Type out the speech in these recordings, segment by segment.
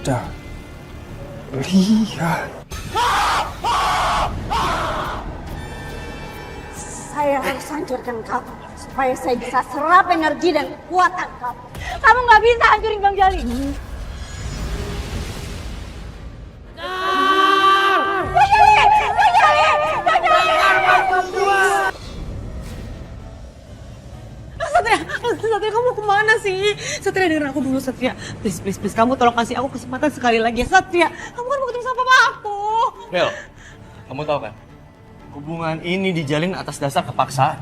sudah lihat. Saya harus hancurkan kamu supaya saya bisa serap energi dan kekuatan kamu. Kamu nggak bisa hancurin Bang Jali. Satria, kamu kemana sih? Satria, dengerin aku dulu, Satria. Please, kamu tolong kasih aku kesempatan sekali lagi ya, Satria. Kamu kan mau ketemu sama papa aku. Bel, kamu tahu kan? Hubungan ini dijalin atas dasar kepaksaan.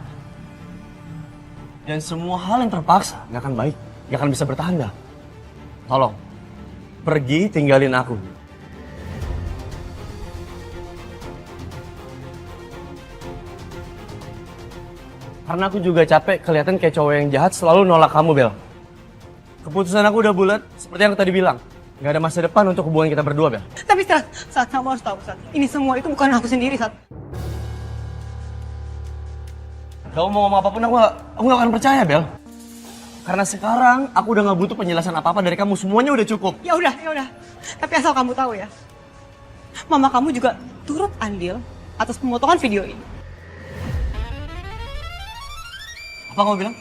Dan semua hal yang terpaksa nggak akan baik, nggak akan bisa bertahan, Bel. Tolong, pergi tinggalin aku. Karena aku juga capek kelihatan kayak cowok yang jahat selalu nolak kamu, Bel. Keputusan aku udah bulat, seperti yang aku tadi bilang. Nggak ada masa depan untuk hubungan kita berdua, Bel. Tapi saat kamu harus tahu, Sat. Ini semua itu bukan aku sendiri, Sat. Kamu mau ngomong apapun, aku nggak akan percaya, Bel. Karena sekarang aku udah nggak butuh penjelasan apa-apa dari kamu. Semuanya udah cukup. Ya udah. Tapi asal kamu tahu ya, mama kamu juga turut andil atas pemotongan video ini. Apa kamu bilang?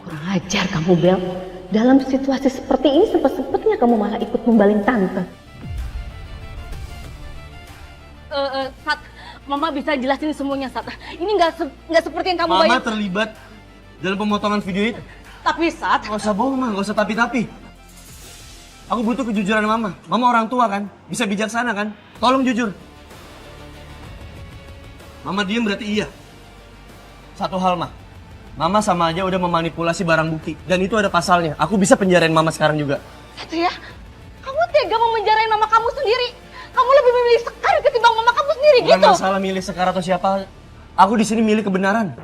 Kurang ajar kamu, Bel. Dalam situasi seperti ini sempat-sempatnya kamu malah ikut membaling tante. Sat, Mama bisa jelasin semuanya, Sat. Ini nggak seperti yang kamu Mama bayangkan. terlibat dalam pemotongan video itu. Tapi Sat, Gak usah bohong, Ma. Gak usah tapi-tapi. Aku butuh kejujuran Mama. Mama orang tua kan? Bisa bijaksana kan? Tolong jujur. Mama diem berarti iya. Satu hal, Ma. Mama sama aja udah memanipulasi barang bukti. Dan itu ada pasalnya. Aku bisa penjarain Mama sekarang juga. Satria, kamu tega memenjarain mama kamu sendiri. Kamu lebih memilih Sekar ketimbang mama kamu sendiri Bukan gitu. masalah milih Sekar atau siapa. Aku di sini milih kebenaran.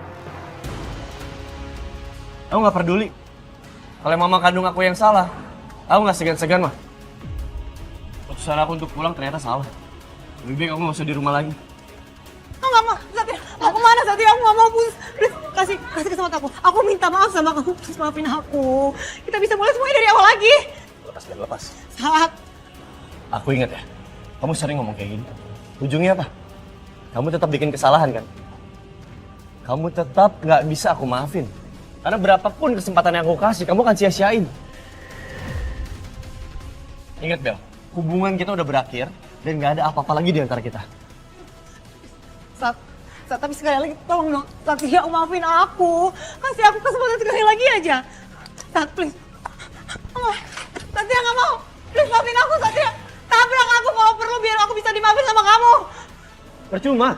Aku nggak peduli. Kalau Mama kandung aku yang salah, aku nggak segan-segan, Mah. Keputusan aku untuk pulang ternyata salah. Lebih baik aku nggak usah di rumah lagi. Enggak, Ma. Satria, mau kemana, Satria? Aku nggak mau, please. Please, kasih kesempatan aku. Aku minta maaf sama kamu. Please, maafin aku. Kita bisa mulai semuanya dari awal lagi. Lepas. Sat. Aku ingat ya, kamu sering ngomong kayak gini. Ujungnya apa? Kamu tetap bikin kesalahan kan? Kamu tetap nggak bisa aku maafin. Karena berapapun kesempatan yang aku kasih, kamu akan sia-siain. Ingat, Bel, hubungan kita udah berakhir dan nggak ada apa-apa lagi di antara kita. Sat, tapi sekali lagi tolong dong, Satria, maafin aku. Kasih aku kesempatan sekali lagi aja. Sat, please. Oh, Satria nggak mau. Please, maafin aku, Satria. Tabrak aku kalau perlu biar aku bisa dimaafin sama kamu. Percuma.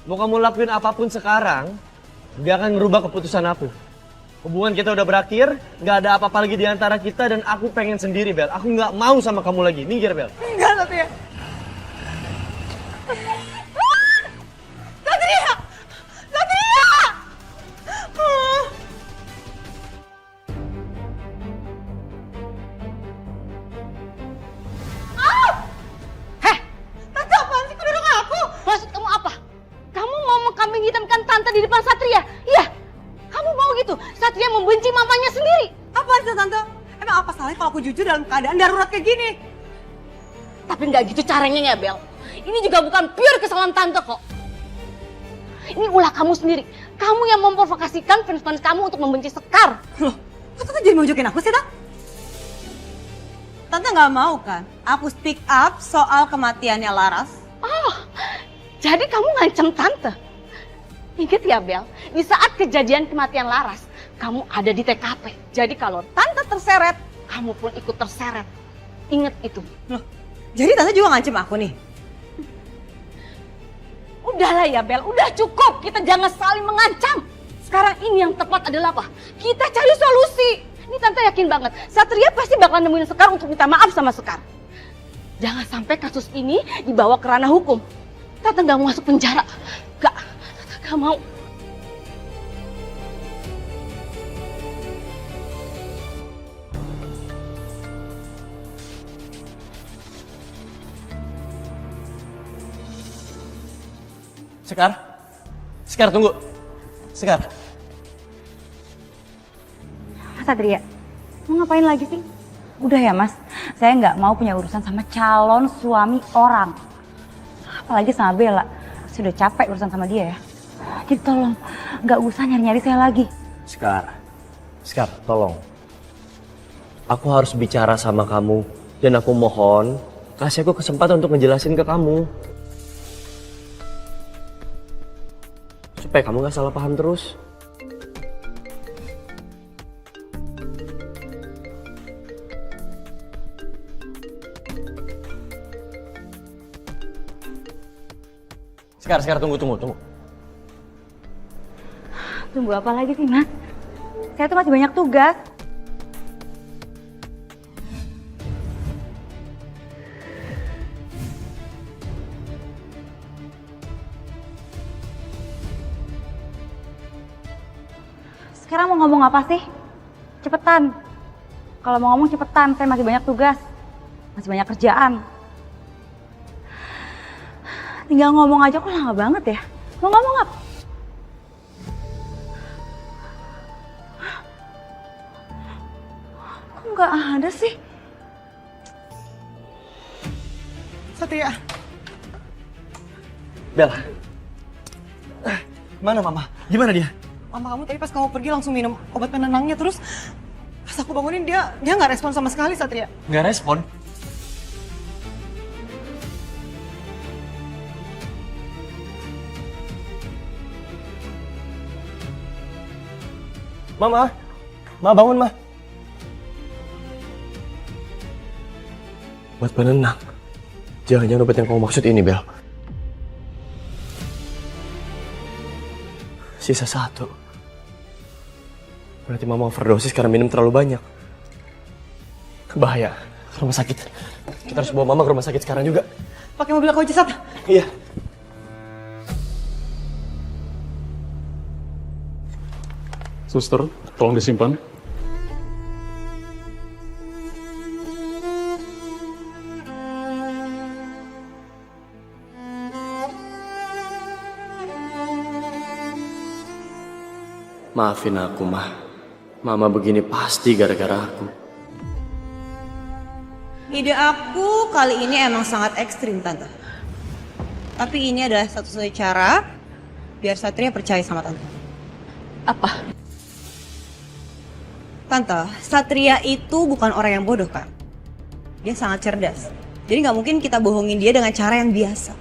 Mau kamu lakuin apapun sekarang, nggak akan merubah keputusan aku. Hubungan kita udah berakhir, nggak ada apa-apa lagi di antara kita dan aku pengen sendiri, Bel. Aku nggak mau sama kamu lagi. Minggir, Bel. Enggak, Satria. Satria! Satria! Heh, Tante, apaan sih? Kok dorong aku? maksud kamu apa? Kamu mau mengkambing hitamkan tante di depan Satria? Iya, kamu mau gitu? Satria membenci mamanya sendiri. Apaan sih, Tante? Emang apa salahnya kalau aku jujur dalam keadaan darurat kayak gini? Tapi nggak gitu caranya ya, Bel. Ini juga bukan pure kesalahan tante kok. Ini ulah kamu sendiri. Kamu yang memprovokasikan fans-fans kamu untuk membenci Sekar. Loh, kok Tante jadi mojokin aku sih, Tante? Tante nggak mau kan aku speak up soal kematiannya Laras? Oh, jadi kamu ngancam tante? Ingat ya, Bel, di saat kejadian kematian Laras, kamu ada di TKP. Jadi kalau tante terseret, kamu pun ikut terseret. Ingat itu. Loh, jadi Tante juga ngancam aku nih? Udahlah ya, Bel, udah cukup. Kita jangan saling mengancam. Sekarang ini yang tepat adalah apa? Kita cari solusi. Ini tante yakin banget, Satria pasti bakal nemuin Sekar untuk minta maaf sama Sekar. Jangan sampai kasus ini dibawa ke ranah hukum. Tante nggak mau masuk penjara. Tante nggak mau. Sekar? Sekar, tunggu. Sekar. Mas Satria, mau ngapain lagi sih? Udah ya mas, saya nggak mau punya urusan sama calon suami orang. Apalagi sama Bella, sudah capek urusan sama dia ya. Jadi tolong, nggak usah nyari-nyari saya lagi. Sekar, tolong. Aku harus bicara sama kamu. Dan aku mohon, kasih aku kesempatan untuk ngejelasin ke kamu. Supaya kamu gak salah paham terus. Sekar, tunggu. Tunggu apa lagi sih mas? Saya tuh masih banyak tugas. Sekarang mau ngomong apa sih? Cepetan. Kalau mau ngomong cepetan, saya masih banyak tugas. Masih banyak kerjaan. Tinggal ngomong aja kok lama banget ya. Mau ngomong apa? Kok nggak ada sih? Satria, Bella. Mana mama? Gimana dia? mama kamu tadi pas kamu pergi langsung minum obat penenangnya, terus pas aku bangunin dia nggak respon sama sekali, Satria. Nggak respon? Ma bangun, Ma. Buat penenang. Jangan-jangan obat yang kamu maksud ini, Bel. Sisa 1. Berarti Mama overdosis karena minum terlalu banyak. Bahaya. Ke rumah sakit. Kita harus bawa Mama ke rumah sakit sekarang juga. Pakai mobil aku aja, Sat. Iya. Suster, tolong disimpan. Maafin aku, Ma. Mama begini pasti gara-gara aku. Ide aku kali ini emang sangat ekstrim, Tante. Tapi ini adalah satu-satunya cara biar Satria percaya sama Tante. Apa? Tante, Satria itu bukan orang yang bodoh, kan? Dia sangat cerdas. Jadi nggak mungkin kita bohongin dia dengan cara yang biasa.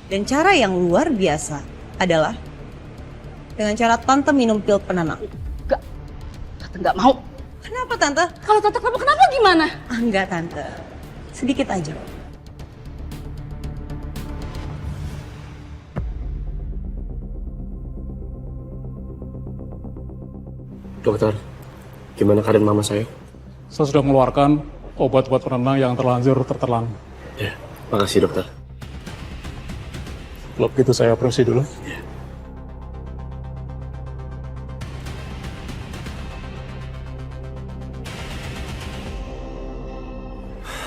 Dan cara yang luar biasa adalah dengan cara Tante minum pil penenang. Enggak. Tante nggak mau. Kenapa, Tante? Kalau Tante kenapa gimana? Ah, enggak, Tante. Sedikit aja. Dokter, gimana keadaan Mama saya? Saya sudah mengeluarkan obat-obat penenang yang terlanjur tertelan. Ya, makasih dokter. Kalau begitu saya operasi dulu.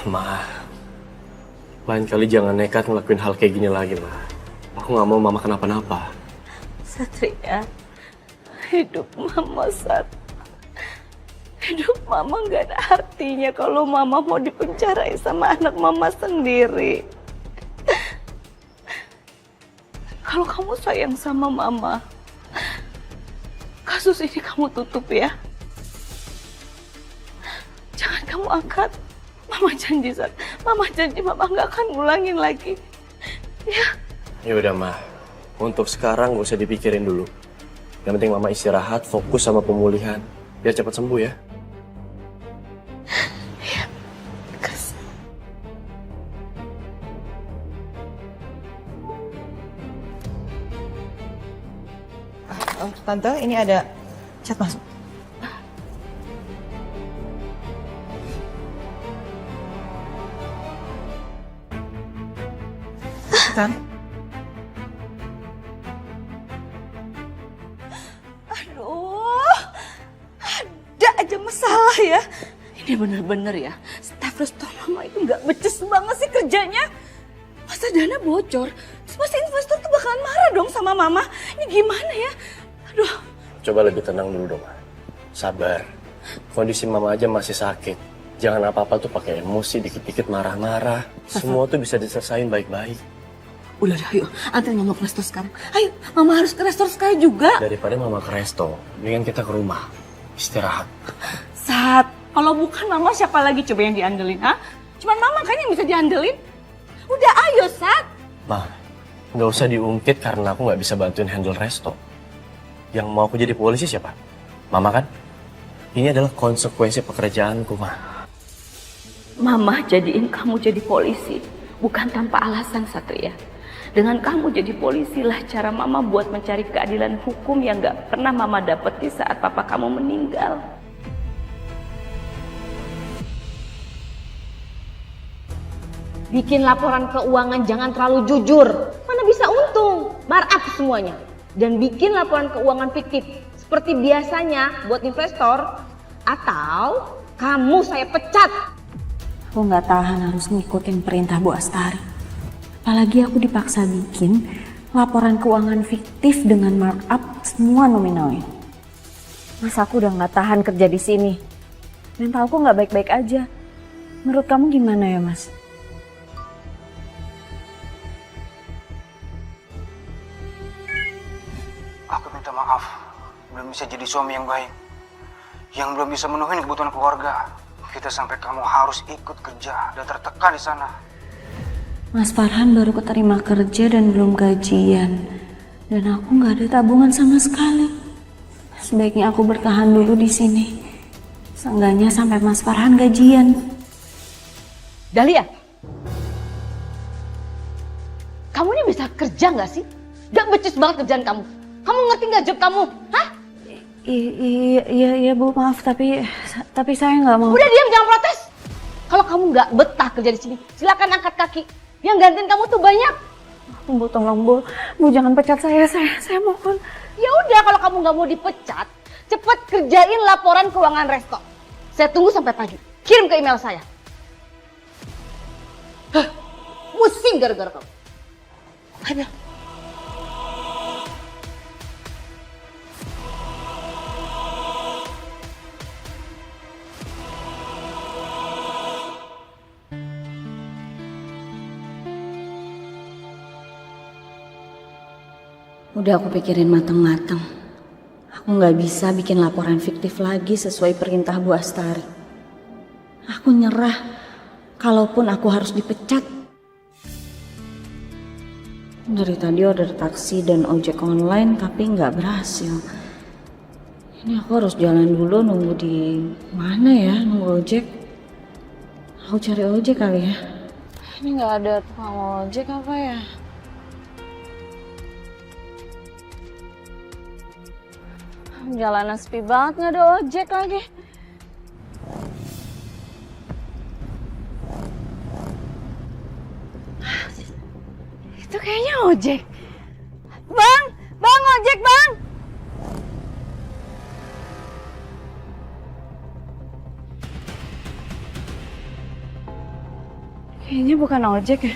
Ma, lain kali jangan nekat ngelakuin hal kayak gini lagi, Ma. Aku nggak mau Mama kenapa-napa. Satria, hidup Mama hidup Mama nggak ada artinya kalau Mama mau dipenjarain sama anak Mama sendiri. Kalau kamu sayang sama Mama, kasus ini kamu tutup ya. Jangan kamu angkat. Mama janji, Mama janji Mama nggak akan ngulangin lagi. Ya. Ya udah, Ma. Untuk sekarang nggak usah dipikirin dulu. Yang penting Mama istirahat, fokus sama pemulihan. Biar cepat sembuh ya. Iya. Kasih. Tante, ini ada chat masuk. Tan. Aduh, ada aja masalah ya. Ini bener-bener ya, staf restoran Mama itu nggak becus banget sih kerjanya. Masa dana bocor, pasti investor tuh bakalan marah dong sama mama. Ini gimana ya? Aduh. Coba lebih tenang dulu dong, Ma. Sabar. Kondisi mama aja masih sakit. Jangan apa-apa tuh pakai emosi, dikit-dikit marah-marah. Semua tuh bisa diselesain baik-baik. Udah, ayo. Anterin mama ke resto sekarang. Ayo, mama harus ke resto sekarang juga. Daripada mama ke resto, mendingan kita ke rumah. Istirahat. Sat, kalau bukan mama siapa lagi coba yang diandelin, ha? Cuman mama kan yang bisa diandelin. Udah, ayo, Sat. Ma, nggak usah diungkit karena aku nggak bisa bantuin handle resto. Yang mau aku jadi polisi siapa? Mama kan? Ini adalah konsekuensi pekerjaanku, Ma. Mama jadiin kamu jadi polisi, bukan tanpa alasan, Satria. Dengan kamu jadi polisi lah cara mama buat mencari keadilan hukum yang gak pernah mama dapeti saat papa kamu meninggal. Bikin laporan keuangan jangan terlalu jujur. Mana bisa untung, markup semuanya. Dan bikin laporan keuangan fiktif seperti biasanya buat investor. Atau kamu saya pecat. Aku nggak tahan harus ngikutin perintah Bu Astari. Apalagi aku dipaksa bikin laporan keuangan fiktif dengan markup semua nominalnya. Mas, aku udah nggak tahan kerja di sini. Mentalku nggak baik-baik aja. Menurut kamu gimana ya, Mas? Aku minta maaf, belum bisa jadi suami yang baik, yang belum bisa memenuhi kebutuhan keluarga. Kita sampai kamu harus ikut kerja dan tertekan di sana. Mas Farhan baru keterima kerja dan belum gajian. Dan aku nggak ada tabungan sama sekali. Sebaiknya aku bertahan dulu di sini. Seenggaknya sampai Mas Farhan gajian. Dahlia, kamu ini bisa kerja nggak sih? Gak becus banget kerjaan kamu. Kamu ngerti nggak job kamu? Hah? Iya Bu, maaf tapi saya nggak mau. Udah diam, jangan protes. Kalau kamu nggak betah kerja di sini, silakan angkat kaki. Yang gantiin kamu tuh banyak. Bu, tolong Bu jangan pecat saya mohon. Ya udah, kalau kamu nggak mau dipecat, cepet kerjain laporan keuangan resto. Saya tunggu sampai pagi. Kirim ke email saya. Hah, pusing gara-gara kamu. Ayo. Udah aku pikirin matang-matang. Aku nggak bisa bikin laporan fiktif lagi sesuai perintah Bu Astari. Aku nyerah, kalaupun aku harus dipecat. Dari tadi order taksi dan ojek online tapi nggak berhasil. Ini aku harus jalan dulu nunggu di mana ya, nunggu ojek. Aku cari ojek kali ya. Ini nggak ada tukang ojek apa ya? Jalanan sepi banget, nggak ada ojek lagi. Itu kayaknya ojek. Bang ojek bang. Kayaknya bukan ojek ya.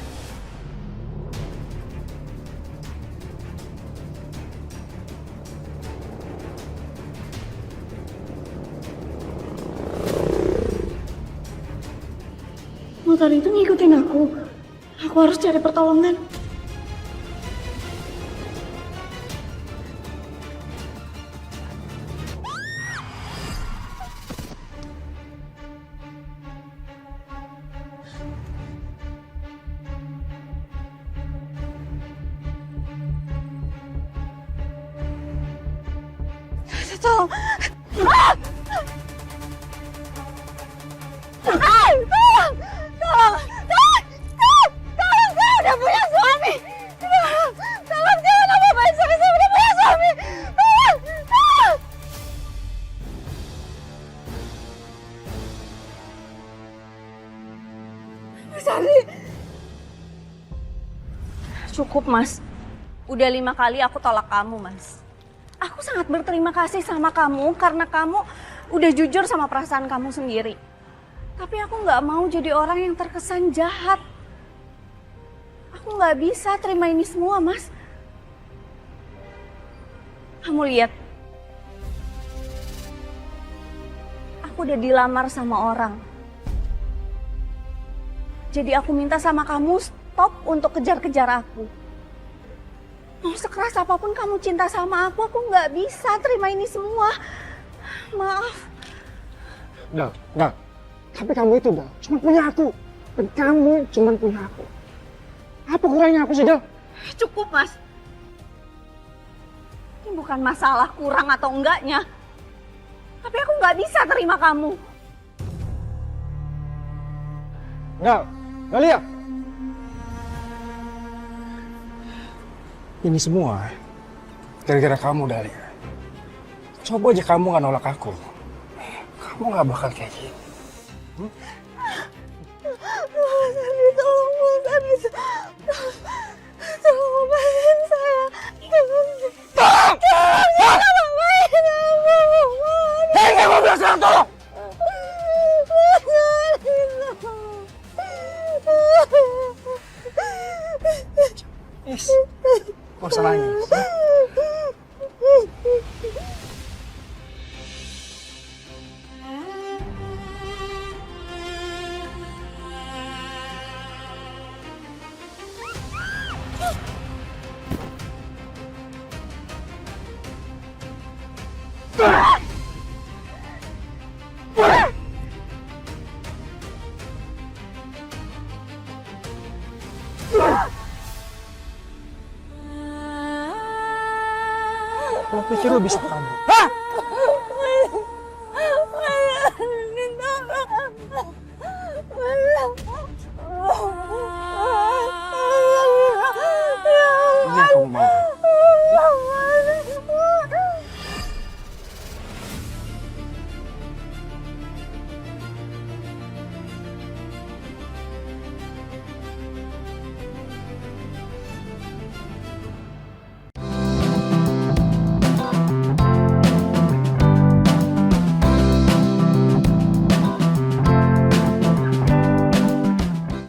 Motor itu ngikutin aku. Aku harus cari pertolongan. Tolong. Tolong, saya udah punya suami. Tolong jangan apa-apain saya udah punya suami. Tolong. Mas Ardi. Cukup, Mas. Udah 5 kali aku tolak kamu, Mas. Aku sangat berterima kasih sama kamu karena kamu udah jujur sama perasaan kamu sendiri. Tapi aku nggak mau jadi orang yang terkesan jahat. Aku Aku nggak bisa terima ini semua, Mas. Kamu lihat. Aku udah dilamar sama orang. Jadi aku minta sama kamu stop untuk kejar-kejar aku. Mau sekeras apapun kamu cinta sama aku nggak bisa terima ini semua. Maaf. Dal. Tapi kamu itu, Dal, cuma punya aku. Dan kamu cuma punya aku. Apa kurangnya aku sih, Dal? Cukup, Mas. Ini bukan masalah kurang atau enggaknya. Tapi aku nggak bisa terima kamu. Dahlia. Ini semua gara-gara kamu, Dahlia. Coba aja kamu gak nolak aku. Kamu gak bakal kayak gini. Tolong lepasin saya. Hei, kamu bilang sekarang tolong! Yes. Gak usah nangis. Lo pikir lo bisa kamu? Hah?